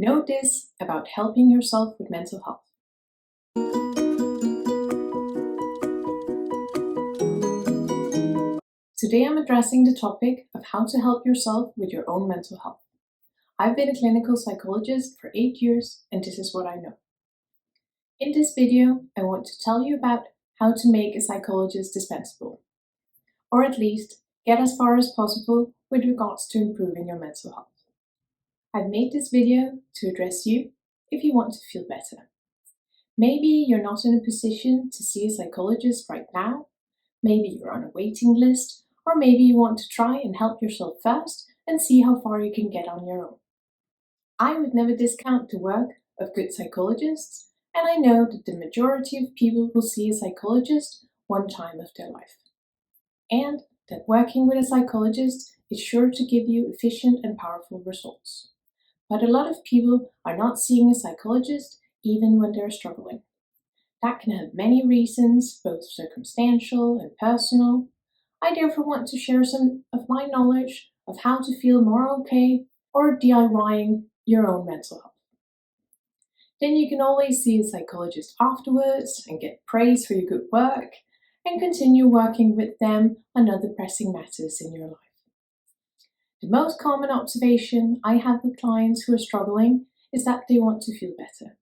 Know this about helping yourself with mental health. Today I'm addressing the topic of how to help yourself with your own mental health. I've been a clinical psychologist for 8 years and this is what I know. In this video, I want to tell you about how to make a psychologist dispensable, or at least get as far as possible with regards to improving your mental health. I've made this video to address you if you want to feel better. Maybe you're not in a position to see a psychologist right now, maybe you're on a waiting list, or maybe you want to try and help yourself first and see how far you can get on your own. I would never discount the work of good psychologists, and I know that the majority of people will see a psychologist one time of their life. And that working with a psychologist is sure to give you efficient and powerful results. But a lot of people are not seeing a psychologist even when they're struggling. That can have many reasons, both circumstantial and personal. I therefore want to share some of my knowledge of how to feel more okay or DIYing your own mental health. Then you can always see a psychologist afterwards and get praise for your good work and continue working with them on other pressing matters in your life. The most common observation I have with clients who are struggling is that they want to feel better.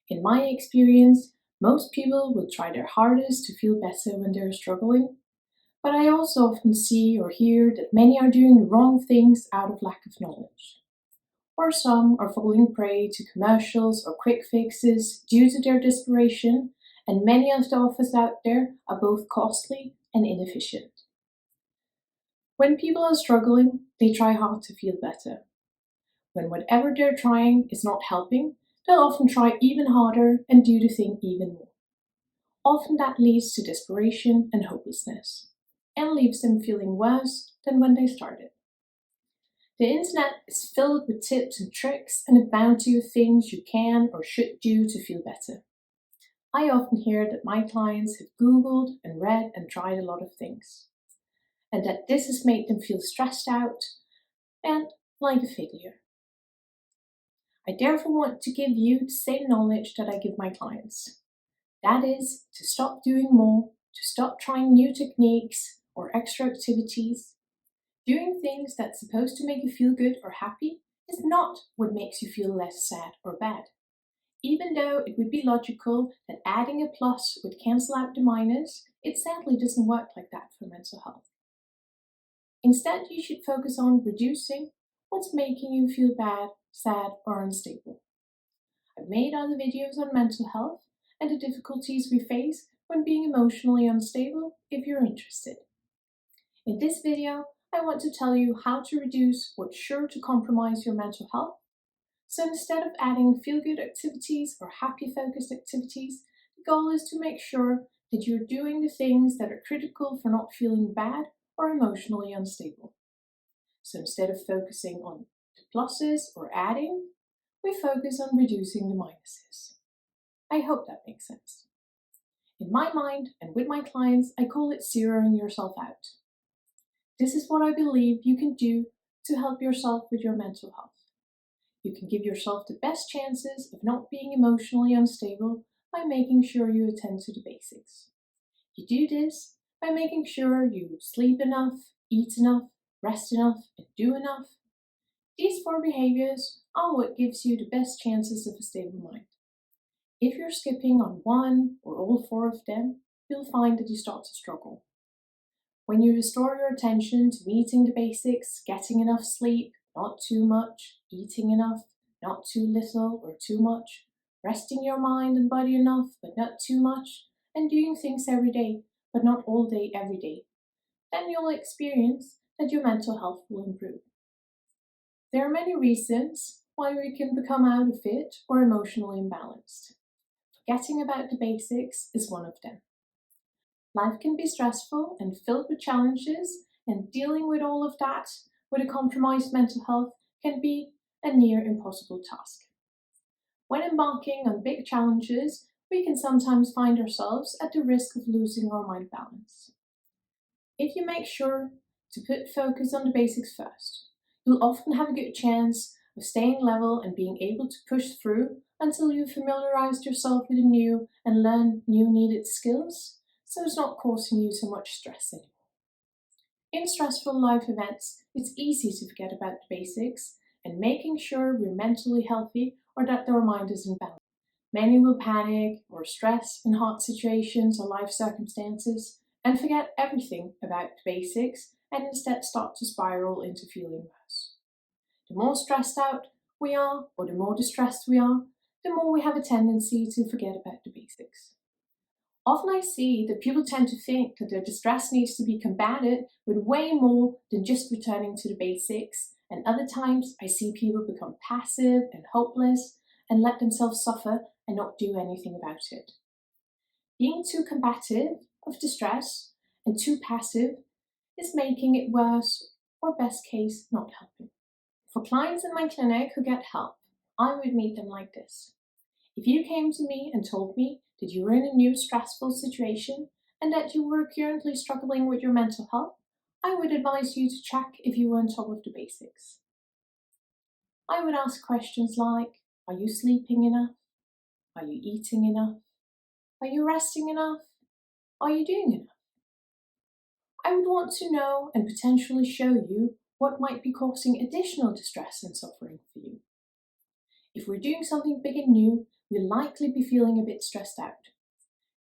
In my experience, most people will try their hardest to feel better when they're struggling, but I also often see or hear that many are doing the wrong things out of lack of knowledge. Or some are falling prey to commercials or quick fixes due to their desperation, and many of the offers out there are both costly and inefficient. When people are struggling, they try hard to feel better. When whatever they're trying is not helping, they'll often try even harder and do the thing even more. Often that leads to desperation and hopelessness, and leaves them feeling worse than when they started. The internet is filled with tips and tricks and a bounty of things you can or should do to feel better. I often hear that my clients have Googled and read and tried a lot of things, and that this has made them feel stressed out and like a failure. I therefore want to give you the same knowledge that I give my clients. That is, to stop doing more, to stop trying new techniques or extra activities. Doing things that's supposed to make you feel good or happy is not what makes you feel less sad or bad. Even though it would be logical that adding a plus would cancel out the minus, it sadly doesn't work like that for mental health. Instead, you should focus on reducing what's making you feel bad, sad, or unstable. I've made other videos on mental health and the difficulties we face when being emotionally unstable if you're interested. In this video, I want to tell you how to reduce what's sure to compromise your mental health. So instead of adding feel-good activities or happy-focused activities, the goal is to make sure that you're doing the things that are critical for not feeling bad or emotionally unstable. So instead of focusing on the pluses or adding, we focus on reducing the minuses. I hope that makes sense. In my mind and with my clients, I call it zeroing yourself out. This is what I believe you can do to help yourself with your mental health. You can give yourself the best chances of not being emotionally unstable by making sure you attend to the basics. You do this by making sure you sleep enough, eat enough, rest enough, and do enough. These 4 behaviors are what gives you the best chances of a stable mind. If you're skipping on one or all 4 of them, you'll find that you start to struggle. When you restore your attention to meeting the basics, getting enough sleep, not too much, eating enough, not too little or too much, resting your mind and body enough but not too much, and doing things every day but not all day every day, then you'll experience that your mental health will improve. There are many reasons why we can become out of fit or emotionally imbalanced. Forgetting about the basics is one of them. Life can be stressful and filled with challenges, and dealing with all of that with a compromised mental health can be a near impossible task. When embarking on big challenges, we can sometimes find ourselves at the risk of losing our mind balance. If you make sure to put focus on the basics first, you'll often have a good chance of staying level and being able to push through until you've familiarized yourself with the new and learn new needed skills, so it's not causing you so much stress anymore. In stressful life events, it's easy to forget about the basics and making sure we're mentally healthy or that our mind is in balance. Many will panic or stress in hard situations or life circumstances and forget everything about the basics and instead start to spiral into feeling worse. The more stressed out we are, or the more distressed we are, the more we have a tendency to forget about the basics. Often I see that people tend to think that their distress needs to be combated with way more than just returning to the basics, and other times I see people become passive and hopeless and let themselves suffer and not do anything about it. Being too combative of distress and too passive is making it worse, or best case, not helping. For clients in my clinic who get help, I would meet them like this. If you came to me and told me that you were in a new stressful situation and that you were currently struggling with your mental health, I would advise you to check if you were on top of the basics. I would ask questions like, are you sleeping enough? Are you eating enough? Are you resting enough? Are you doing enough? I would want to know and potentially show you what might be causing additional distress and suffering for you. If we're doing something big and new, we'll likely be feeling a bit stressed out.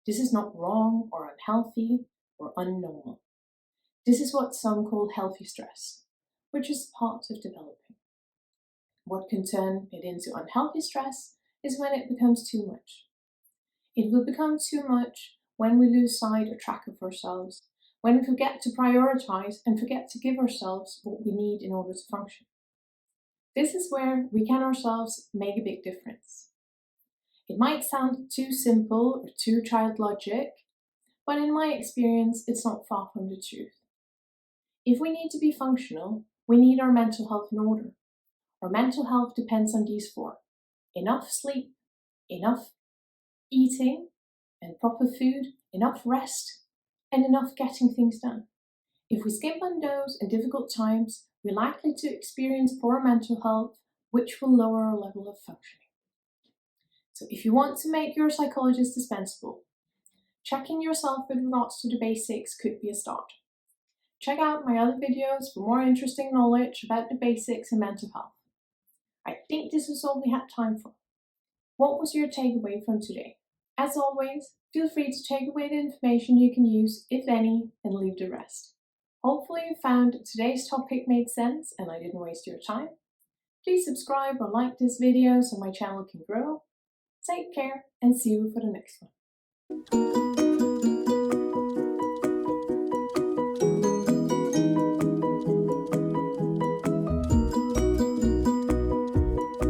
This is not wrong or unhealthy or unnormal. This is what some call healthy stress, which is part of developing. What can turn it into unhealthy stress is when it becomes too much. It will become too much when we lose sight or track of ourselves, when we forget to prioritize and forget to give ourselves what we need in order to function. This is where we can ourselves make a big difference. It might sound too simple or too child logic, but in my experience, it's not far from the truth. If we need to be functional, we need our mental health in order. Our mental health depends on these four: enough sleep, enough eating and proper food, enough rest, and enough getting things done. If we skimp on those in difficult times, we're likely to experience poor mental health, which will lower our level of functioning. So if you want to make your psychologist dispensable, checking yourself with regards to the basics could be a start. Check out my other videos for more interesting knowledge about the basics in mental health. I think this is all we had time for. What was your takeaway from today? As always, feel free to take away the information you can use, if any, and leave the rest. Hopefully you found today's topic made sense and I didn't waste your time. Please subscribe or like this video so my channel can grow. Take care and see you for the next one.